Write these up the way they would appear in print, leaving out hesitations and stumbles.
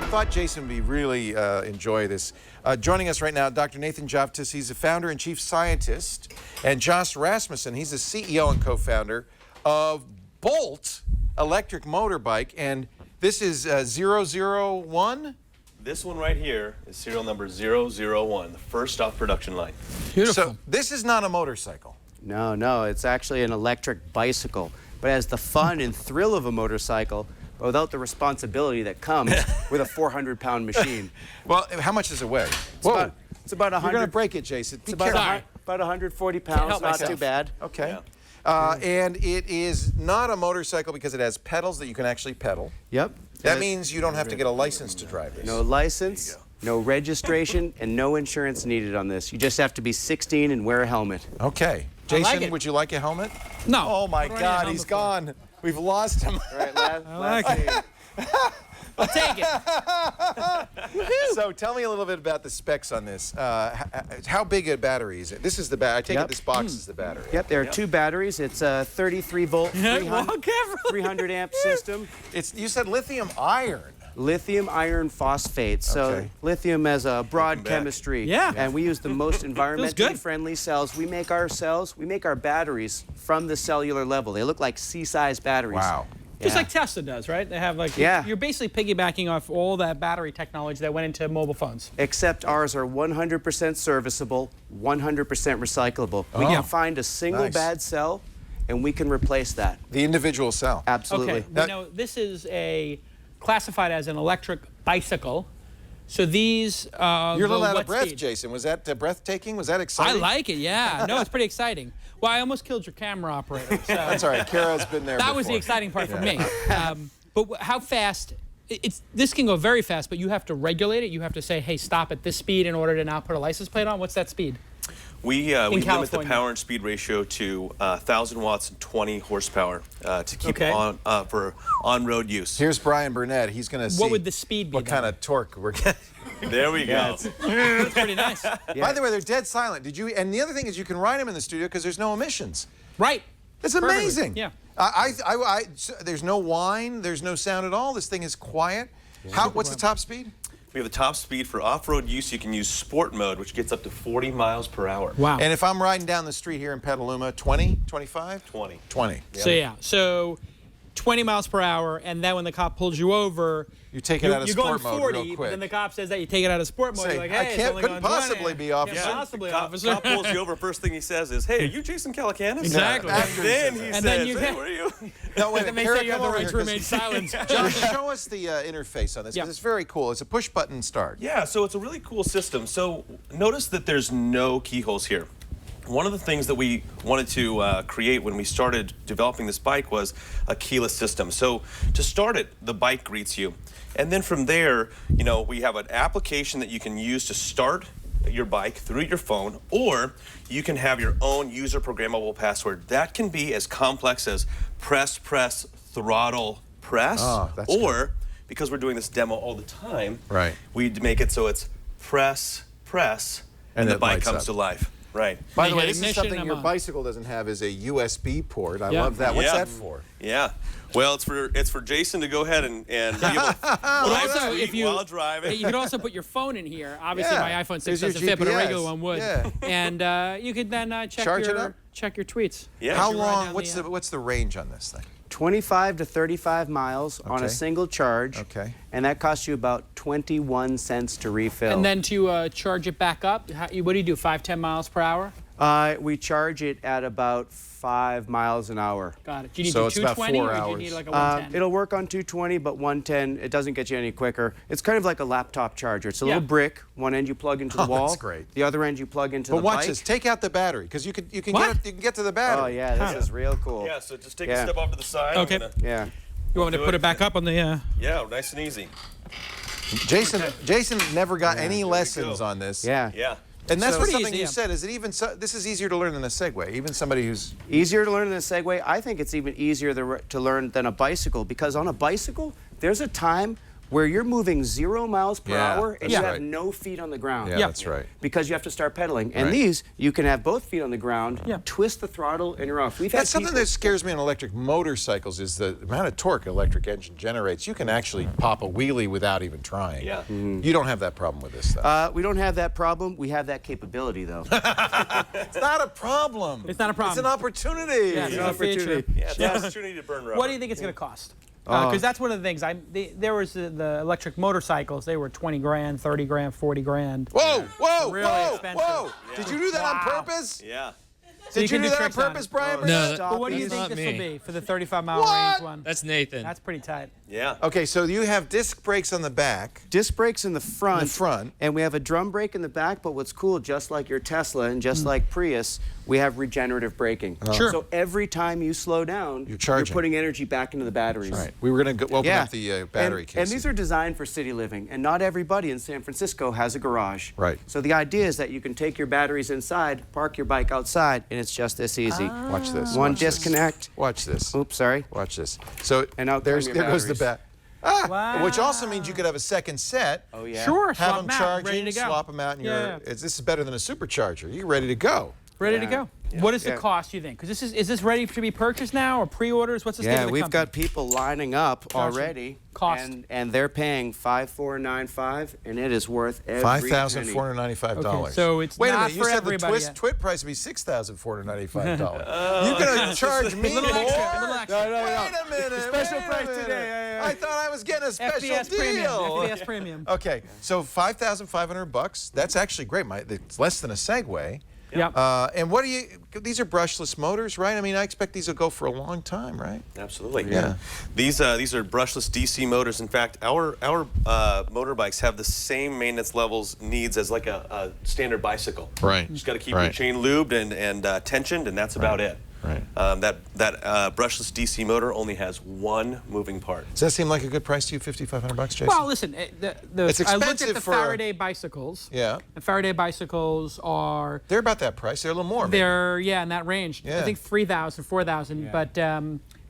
thought Jason would really enjoy this. Joining us right now, Dr. Nathan Jauvtis. He's the founder and chief scientist. And Josh Rasmussen, he's the CEO and co-founder of Bolt Electric Motorbike. And this is 001? This one right here is serial number 001, the first off production line. Beautiful. So this is not a motorcycle. No, it's actually an electric bicycle, but it has the fun and thrill of a motorcycle, but without the responsibility that comes with a 400-pound machine. Well, how much does it weigh? It's about 100. You're going to break it, Jason. It's about 140 pounds, not too bad. Okay. Yeah. And it is not a motorcycle because it has pedals that you can actually pedal. Yep. That means you don't have to get a license to drive this. No license, no registration, and no insurance needed on this. You just have to be 16 and wear a helmet. Okay. Jason, would you like a helmet? No. Oh my God, he's gone. We've lost him. All right, I like it. I'll take it. So tell me a little bit about the specs on this. How big a battery is it? This is the battery. I take it this box is the battery. Yep, there are two batteries. It's a 33-volt, 300 amp system. You said lithium iron. Lithium iron phosphate. So lithium has a broad chemistry. Yeah. And we use the most environmentally good. friendly cells. We make our cells, we make our batteries from the cellular level. They look like C-size batteries. Wow. Just like Tesla does, right? They have like, you're basically piggybacking off all that battery technology that went into mobile phones. Except ours are 100% serviceable, 100% recyclable. We can find a single bad cell, and we can replace that. The individual cell. Absolutely. Okay, now this is classified as an electric bicycle. So these You're a little out of breath, speed? Jason. Was that breathtaking? Was that exciting? I like it, yeah. No, it's pretty exciting. Well, I almost killed your camera operator. So That's all right. Kara's been there that was the exciting part for me. But how fast? This can go very fast, but you have to regulate it. You have to say, hey, stop at this speed in order to now put a license plate on. What's that speed? We limit the power and speed ratio to 1,000 watts and 20 horsepower to keep it on for on-road use. Here's Brian Burnett. He's going to see what would the speed be? What kind of torque we're getting. There we go. That's pretty nice. By the way, they're dead silent. And the other thing is you can ride them in the studio because there's no emissions. Right. It's amazing. Yeah. There's no whine. There's no sound at all. This thing is quiet. What's the top speed? We have the top speed for off-road use. You can use sport mode, which gets up to 40 miles per hour. Wow. And if I'm riding down the street here in Petaluma, 20, 25? 20. 20. So 20 miles per hour, and then when the cop pulls you over, you take it out of sport mode 40, real quick. But then the cop says that you take it out of sport mode. Say, You're like, hey, I couldn't possibly be officer. Can't possibly, officer. Cop pulls you over. First thing he says is, "Hey, are you Jason Calacanis?" Exactly. And then he says, then you "Hey, where are you?" No, wait, And they say you have the right to remain silent. Josh, show us the interface on this, because it's very cool. It's a push-button start. Yeah, so it's a really cool system. So notice that there's no keyholes here. One of the things that we wanted to create when we started developing this bike was a keyless system. So to start it, the bike greets you. And then from there, we have an application that you can use to start your bike through your phone, or you can have your own user programmable password. That can be as complex as press, throttle, press, or because we're doing this demo all the time, we make it so it's press, and the bike comes to life. Right. By the way, this is something your bicycle doesn't have, is a USB port. I love that. What's that for? Yeah. Well, it's for Jason to go ahead and be able to while driving. You could also put your phone in here. Obviously, my iPhone 6 doesn't fit, but a regular one would. Yeah. And you could then check your tweets. Yeah. How long? What's the range on this thing? 25 to 35 miles on a single charge. Okay. And that costs you about 21 cents to refill. And then to charge it back up, what do you do, 5-10 miles per hour? We charge it at about 5 miles an hour. Got it. Do you need 220 or do you need like a 110? It'll work on 220, but 110, it doesn't get you any quicker. It's kind of like a laptop charger. It's a little brick. One end you plug into the wall. That's great. The other end you plug into the bike. But watch this. Take out the battery, because you can get to the battery. Oh yeah, this is real cool. Yeah. So just take a step off to the side. Okay. You want me to put it back up on the? Yeah. Nice and easy. Jason never got any lessons on this. Yeah. Yeah. And that's something you said. Is it even this is easier to learn than a Segway? Even somebody who's easier to learn than a Segway. I think it's even easier to learn than a bicycle, because on a bicycle, there's a time where you're moving 0 miles per Yeah, hour and that's you right. have no feet on the ground. Yeah, that's right. Because you have to start pedaling. And Right. these, you can have both feet on the ground, Yeah. twist the throttle, and you're off. We've had That's something people- that scares me on electric motorcycles is the amount of torque an electric engine generates. You can actually pop a wheelie without even trying. Yeah. You don't have that problem with this stuff. we don't have that problem. We have that capability, though. It's not a problem. It's not a problem. It's an opportunity. Yeah, it's an opportunity. Yeah, it's an opportunity to burn rubber. What do you think it's going to cost? Because that's one of the things. There was the electric motorcycles. They were 20 grand, 30 grand, 40 grand. Whoa, whoa, Really whoa, expensive. whoa. Did you do that on Wow. purpose? Yeah. So Did you can do that on tricks on purpose, it. Brian? No, But what do you That's think not this will me. be for the 35-mile What? range one? That's Nathan. That's pretty tight. Yeah. Okay, so you have disc brakes on the back. Disc brakes in the front. In the front. And we have a drum brake in the back, but what's cool, just like your Tesla and just like Prius, we have regenerative braking. Sure. So every time you slow down, You're charging. putting energy back into the batteries. Right. We were going to open Yeah. up the battery and, case. and these are designed for city living, and not everybody in San Francisco has a garage. Right. So the idea is that you can take your batteries inside, park your bike outside, and it's just this easy. Watch this. One watch this. disconnect. Watch this. Oops, sorry. Watch this. So And out there come your goes the batteries. bat. Wow. Which also means you could have a second set. Oh, yeah. Sure. Have swap them 'em out, charging, ready to go. swap them out, and Yeah. this is better than a supercharger. You're ready to go. Ready to Yeah. go. What is the Yeah. cost, you think? Because is this ready to be purchased now, or pre-orders? What's the state Yeah, of the we've company? got people lining up already. Cost. And they're paying $5,495, and it is worth every $5,495. Okay, so it's Wait a not minute. You for said everybody the yet. TWiT price would be $6,495. You're gonna charge me little more? extra, a little extra. Wait a minute. Special wait a price minute. today. I thought I was getting a special FBS deal. premium. FBS premium. Okay, so $5,500. That's actually great. It's less than a Segway. Yep. And what do you? These are brushless motors, right? I mean, I expect these will go for a long time, right? Absolutely. Yeah. These are brushless DC motors. In fact, our motorbikes have the same maintenance levels needs as like a standard bicycle. Right. You just got to keep your chain lubed and tensioned, and that's about it. Right. That brushless DC motor only has one moving part. Does that seem like a good price to you? $5,500, Jason? Well, listen, It's I looked at expensive the for a- Faraday bicycles. Yeah. The Faraday bicycles are They're about that price. They're a little more. maybe. they're in that range. Yeah. I think 3,000, 4,000, but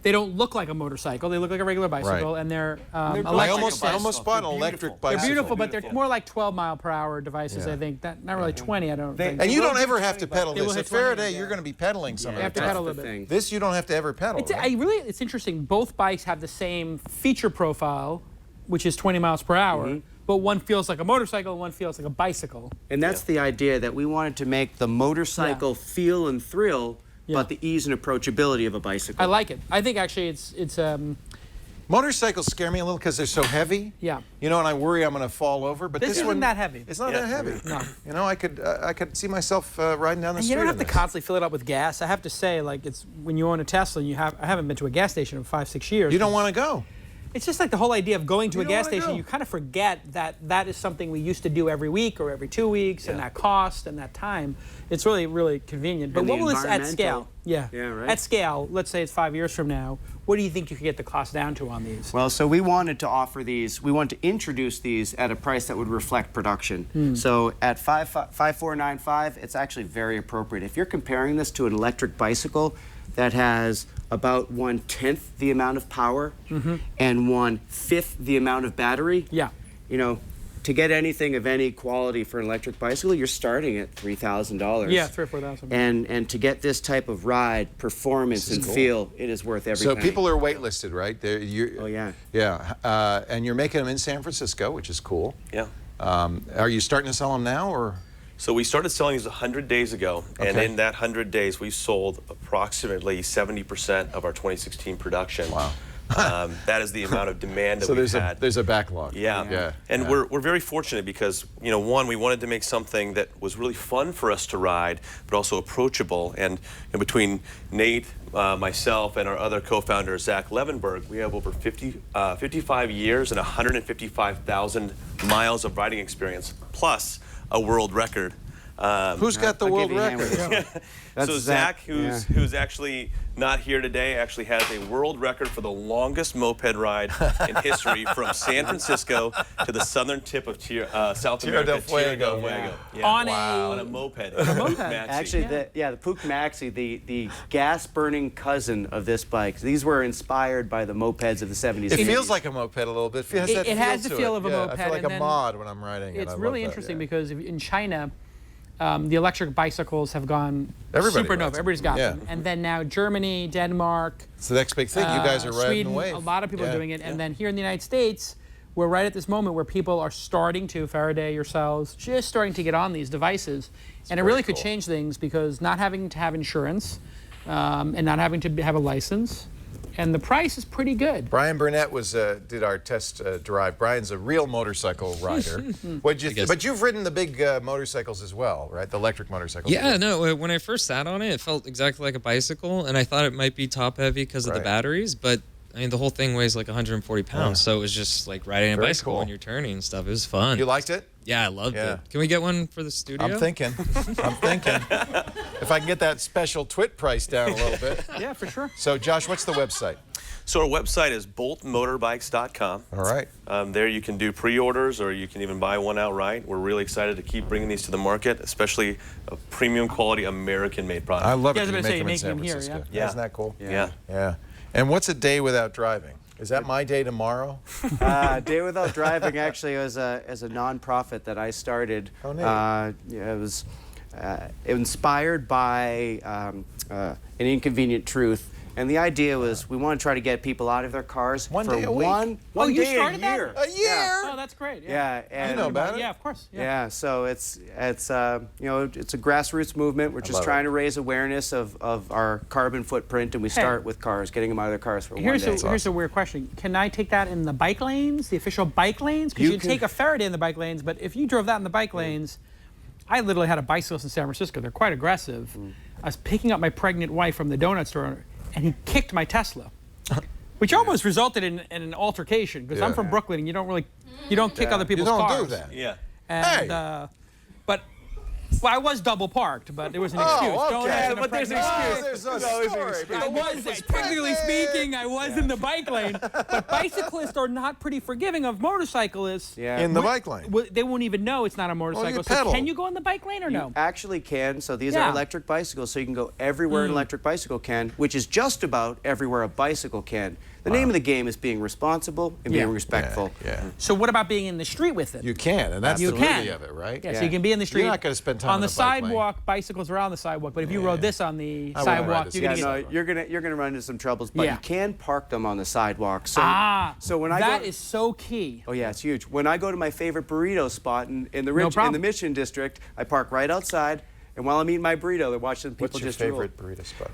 they don't look like a motorcycle. They look like a regular bicycle, Right. and they're I electric. almost bought an electric bicycle. They're beautiful, but they're more like 12-mile-per-hour devices. Yeah. I think not really 20. I don't think. And you don't ever have to pedal They will this. At hit 20, Faraday, yeah. you're going to be pedaling some You of have the to time. pedal a That's little the bit. thing. This you don't have to ever pedal. It's, right? it's interesting. Both bikes have the same feature profile, which is 20 miles per hour, but one feels like a motorcycle and one feels like a bicycle. And that's the idea, that we wanted to make the motorcycle feel and thrill, but the ease and approachability of a bicycle. I like it. I think actually it's Motorcycles scare me a little because they're so heavy. Yeah. You know, and I worry I'm going to fall over. But This this isn't one, that heavy. It's not that heavy. No. You know, I could see myself riding down the And street. you don't have in to this. constantly fill it up with gas. I have to say, like, it's when you own a Tesla and I haven't been to a gas station in 5-6 years. You don't want to go. It's just like the whole idea of going to You a don't gas wanna station. go. You kind of forget that is something we used to do every week or every 2 weeks, and that cost and that time. It's really, really convenient. But And what the will this at environmental- scale? Yeah. Yeah, right. At scale, let's say it's 5 years from now. What do you think you could get the cost down to on these? Well, so we wanted to offer these, we wanted to introduce these at a price that would reflect production. So at $5,495, it's actually very appropriate. If you're comparing this to an electric bicycle that has about 1/10 the amount of power and 1/5 the amount of battery, Yeah. you know, to get anything of any quality for an electric bicycle, you're starting at $3,000. Yeah, 3,000 or 4,000. And to get this type of ride, performance, and feel, it is worth every So penny. people are waitlisted, right? Oh, yeah. Yeah. And you're making them in San Francisco, which is cool. Yeah. Are you starting to sell them now, or? So we started selling these 100 days ago, and Okay. in that 100 days, we sold approximately 70% of our 2016 production. Wow. That is the amount of demand that So we've there's had. there's a backlog. Yeah. And yeah. we're very fortunate because, you know, one, we wanted to make something that was really fun for us to ride, but also approachable. And between Nate, myself, and our other co-founder, Zach Levenberg, we have over 55 years and 155,000 miles of riding experience, plus a world record. Who's got the I'll world give you a hand record? with this. That's So Zach, who's actually not here today, actually has a world record for the longest moped ride in history from San Francisco to the southern tip of South Tierra America, del Fuego. Tierra del Fuego. Yeah. On a moped. Actually, the Puch Maxi, the gas-burning cousin of this bike. These were inspired by the mopeds of the 70s. It feels like a moped a little bit. It has the feel of a moped. I feel like and a then mod when I'm riding it. It's I really love that, interesting yeah. because in China, the electric bicycles have gone Everybody supernova. rides them. Everybody's got Yeah. them. And then now Germany, Denmark, It's the next big thing. You guys are riding Sweden, the wave. a lot of people Yeah. are doing it. And then here in the United States, we're right at this moment where people are starting to, Faraday, yourselves, just starting to get on these devices. And it really could cool. change things because not having to have insurance and not having to have a license. And the price is pretty good. Brian Burnett did our test drive. Brian's a real motorcycle rider. But you've ridden the big motorcycles as well, right? The electric motorcycles. Yeah, no, when I first sat on it, it felt exactly like a bicycle, and I thought it might be top heavy because of the Right. batteries, but I mean, the whole thing weighs like 140 pounds, so it was just like riding a Very bicycle cool. when you're turning and stuff. It was fun. You liked it? Yeah, I loved Yeah. it. Can we get one for the studio? I'm thinking. If I can get that special TWiT price down a little bit. Yeah, for sure. So, Josh, what's the website? So our website is boltmotorbikes.com. All right. There you can do pre-orders or you can even buy one outright. We're really excited to keep bringing these to the market, especially a premium quality American-made product. I love You it. guys are You gonna say make them in you're making San them here, Francisco. yeah? Isn't that cool? Yeah. Yeah. And what's a day without driving? Is that my day tomorrow? Day Without Driving actually was as a nonprofit that I started. Oh, neat. Yeah, it was inspired by an inconvenient truth. And the idea was we want to try to get people out of their cars One for day a week? one you day started a that? year. A year? Oh, that's great. Yeah, and You know about it? Yeah, of course. yeah, so it's you know, it's a grassroots movement. We're just love trying it. to raise awareness of our carbon footprint, and we start with cars, getting them out of their cars for Here's one day. here's a weird question. Can I take that in the bike lanes, the official bike lanes? Because You you can- take a Faraday in the bike lanes, but if you drove that in the bike lanes, I literally had a bicyclist in San Francisco. They're quite aggressive. I was picking up my pregnant wife from the donut store, and he kicked my Tesla, which almost resulted in an altercation. Because I'm Yeah. from Brooklyn, and you don't kick other You people's don't cars. do that. Yeah. And, Hey. but well, I was double parked, but there was an excuse. Oh, Don't okay. ask But a there's an pregnant excuse. wife. There's no story. I was, technically speaking, I was in the bike lane. But bicyclists are not pretty forgiving of motorcyclists. Yeah. In the bike lane. They won't even know it's not a motorcycle. you So pedal. can you go in the bike lane or no? Actually can. So these Yeah. are electric bicycles, so you can go everywhere an electric bicycle can, which is just about everywhere a bicycle can. The name of the game is being responsible and Yeah. being respectful. Yeah. So what about being in the street with it? You can, and that's You the can. beauty of it, right? Yeah, so you can be in the street. You're not going to spend time on on the the bike lane. sidewalk. Bicycles are on the sidewalk, but if you rode this on the I wouldn't ride sidewalk, this you're Yeah, gonna get. no, you're gonna run into some troubles, but Yeah. you can park them on the sidewalk. So, so when I that go, is so key. oh yeah, it's huge. When I go to my favorite burrito spot in the No problem. in the Mission District, I park right outside, and while I'm eating my burrito, they're watching people What's your just favorite burrito spot?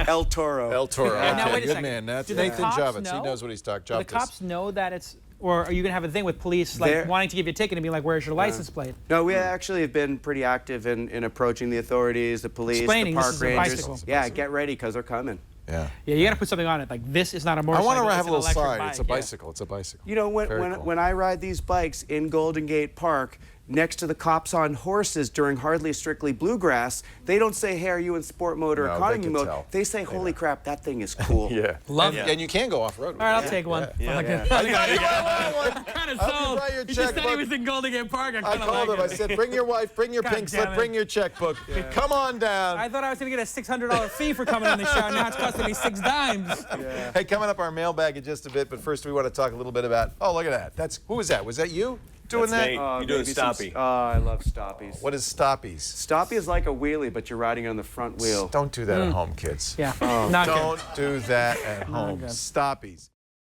El Toro. El Toro. And now Okay, wait a good second. man. That's Do the Nathan cops Jauvtis. He know? knows what he's talking. Do the cops know that it's, or are you gonna have a thing with police like They're- wanting to give you a ticket and be like, "Where's your license plate?" No, we actually have been pretty active in approaching the authorities, the police, Explaining the this park is a rangers. bicycle. Yeah, get ready because they're coming. Yeah. Yeah, you gotta put something on it like this is not a I motorcycle. want to it's have a an little electric sign. bike. It's a bicycle. It's a bicycle. You know, Very cool. when I ride these bikes in Golden Gate Park, next to the cops on horses during Hardly Strictly Bluegrass, they don't say, "Hey, are you in sport mode or No, they economy can mode?" tell. They say, "Holy crap, that thing is cool." Yeah. Love and, it. and you can go off road. All right, I'll take one. Yeah. I'm I thought you might want one. kind of I'll give sold. you your He just said he checkbook. was in Golden Gate Park. I I kind of called like him. I it. said, "Bring your wife. Bring your God pink slip. damn it. Bring your checkbook. Come on down." I thought I was gonna get a $600 fee for coming on the show. Now it's costing me 6 dimes. Hey, coming up our mailbag in just a bit, but first we want to talk a little bit about. Oh, look at that. Who was that? Was that you doing That's that? Nate. You're doing maybe some- stoppie. Oh, I love stoppies. What is stoppies? Stoppie is like a wheelie, but you're riding on the front wheel. Don't do that at home, kids. Yeah, not good. Don't do that at home. good. Stoppies.